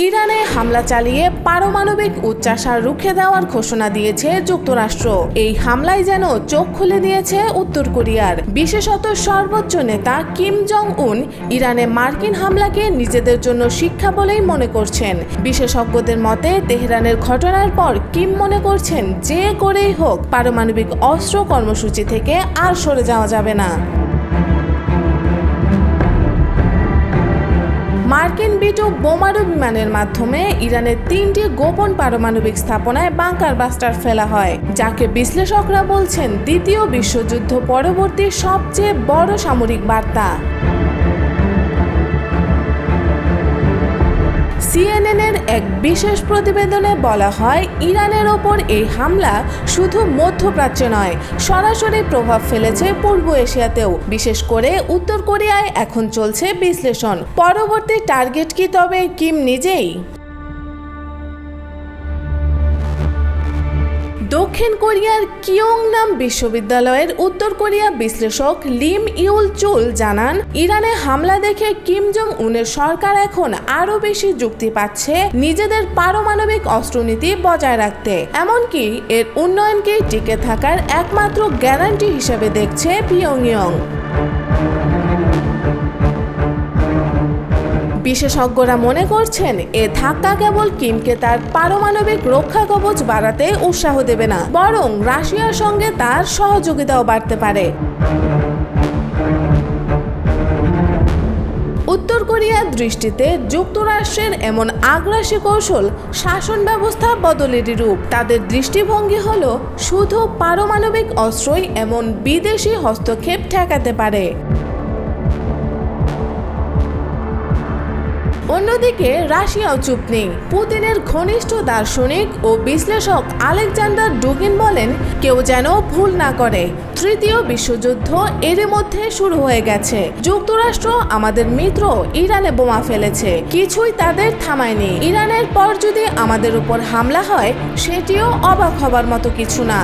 ইরানে হামলা চালিয়ে পারমাণবিক উচ্চাশা রুখে দেওয়ার ঘোষণা দিয়েছে যুক্তরাষ্ট্র। এই হামলায় যেন চোখ খুলে দিয়েছে উত্তর কোরিয়ার। বিশেষত সর্বোচ্চ নেতা কিম জং উন ইরানে মার্কিন হামলাকে নিজেদের জন্য শিক্ষা বলেই মনে করছেন। বিশেষজ্ঞদের মতে তেহরানের ঘটনার পর কিম মনে করছেন যে করেই হোক পারমাণবিক অস্ত্র কর্মসূচি থেকে আর সরে যাওয়া যাবে না। মার্কিন B-2 বোমারু বিমানের মাধ্যমে ইরানের 3টি গোপন পারমাণবিক স্থাপনায় বাংকার বাস্টার ফেলা হয়, যাকে বিশ্লেষকরা বলছেন দ্বিতীয় বিশ্বযুদ্ধ পরবর্তী সবচেয়ে বড় সামরিক বার্তা। CNN-এর এক বিশেষ প্রতিবেদনে বলা হয়, ইরানের ওপর এই হামলা শুধু মধ্যপ্রাচ্যে নয়, সরাসরি প্রভাব ফেলেছে পূর্ব এশিয়াতেও। বিশেষ করে উত্তর কোরিয়ায় এখন চলছে বিশ্লেষণ, পরবর্তী টার্গেট কি তবে কিম নিজেই? দক্ষিণ কোরিয়ার কিয়ংনাম বিশ্ববিদ্যালয়ের উত্তর কোরিয়া বিশ্লেষক লিম ইউল চুল জানান, ইরানে হামলা দেখে কিম জং উনের সরকার এখন আরও বেশি যুক্তি পাচ্ছে নিজেদের পারমাণবিক অস্ত্রনীতি বজায় রাখতে। এমনকি এর উন্নয়নকে টিকে থাকার একমাত্র গ্যারান্টি হিসেবে দেখছে পিয়ংইয়ং। বিশেষজ্ঞরা মনে করছেন এ ধাক্কা কেবল কিমকে তার পারমাণবিক রক্ষা কবচ বাড়াতে উৎসাহ দেবে না, বরং রাশিয়ার সঙ্গে তার সহযোগিতাও বাড়তে পারে। উত্তর কোরিয়ার দৃষ্টিতে যুক্তরাষ্ট্রের এমন আগ্রাসী কৌশল শাসন ব্যবস্থা বদলেরই রূপ। তাদের দৃষ্টিভঙ্গি হলো শুধু পারমাণবিক অস্ত্রই এমন বিদেশি হস্তক্ষেপ ঠেকাতে পারে। অন্যদিকে রাশিয়াও চুপ নেই। পুতিনের ঘনিষ্ঠ দার্শনিক ও বিশ্লেষক আলেকজান্ডার ডুগিন বলেন, কেউ যেন ভুল না করে, তৃতীয় বিশ্বযুদ্ধ এরই মধ্যে শুরু হয়ে গেছে। যুক্তরাষ্ট্র আমাদের মিত্র, ইরানে বোমা ফেলেছে, কিছুই তাদের থামায়নি। ইরানের পর যদি আমাদের উপর হামলা হয় সেটিও অবাক হবার মতো কিছু না।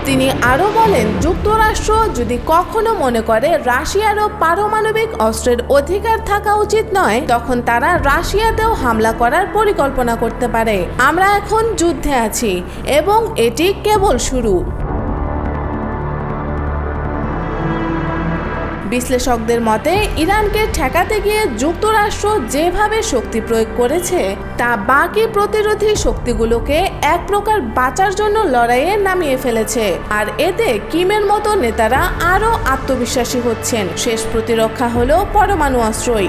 তিনি আরও বলেন, যুক্তরাষ্ট্র যদি কখনো মনে করে রাশিয়ারও পারমাণবিক অস্ত্রের অধিকার থাকা উচিত নয়, তখন তারা রাশিয়াতেও হামলা করার পরিকল্পনা করতে পারে। আমরা এখন যুদ্ধে আছি এবং এটি কেবল শুরু। বিশ্লেষকদের মতে ইরানকে ঠেকাতে গিয়ে যুক্তরাষ্ট্র যেভাবে শক্তি প্রয়োগ করেছে তা বাকি প্রতিরোধী শক্তিগুলোকে এক প্রকার বাঁচার জন্য লড়াইয়ে নামিয়ে ফেলেছে। আর এতে কিমের মতো নেতারা আরও আত্মবিশ্বাসী হচ্ছেন। শেষ প্রতিরক্ষা হলো পরমাণু অস্ত্রই।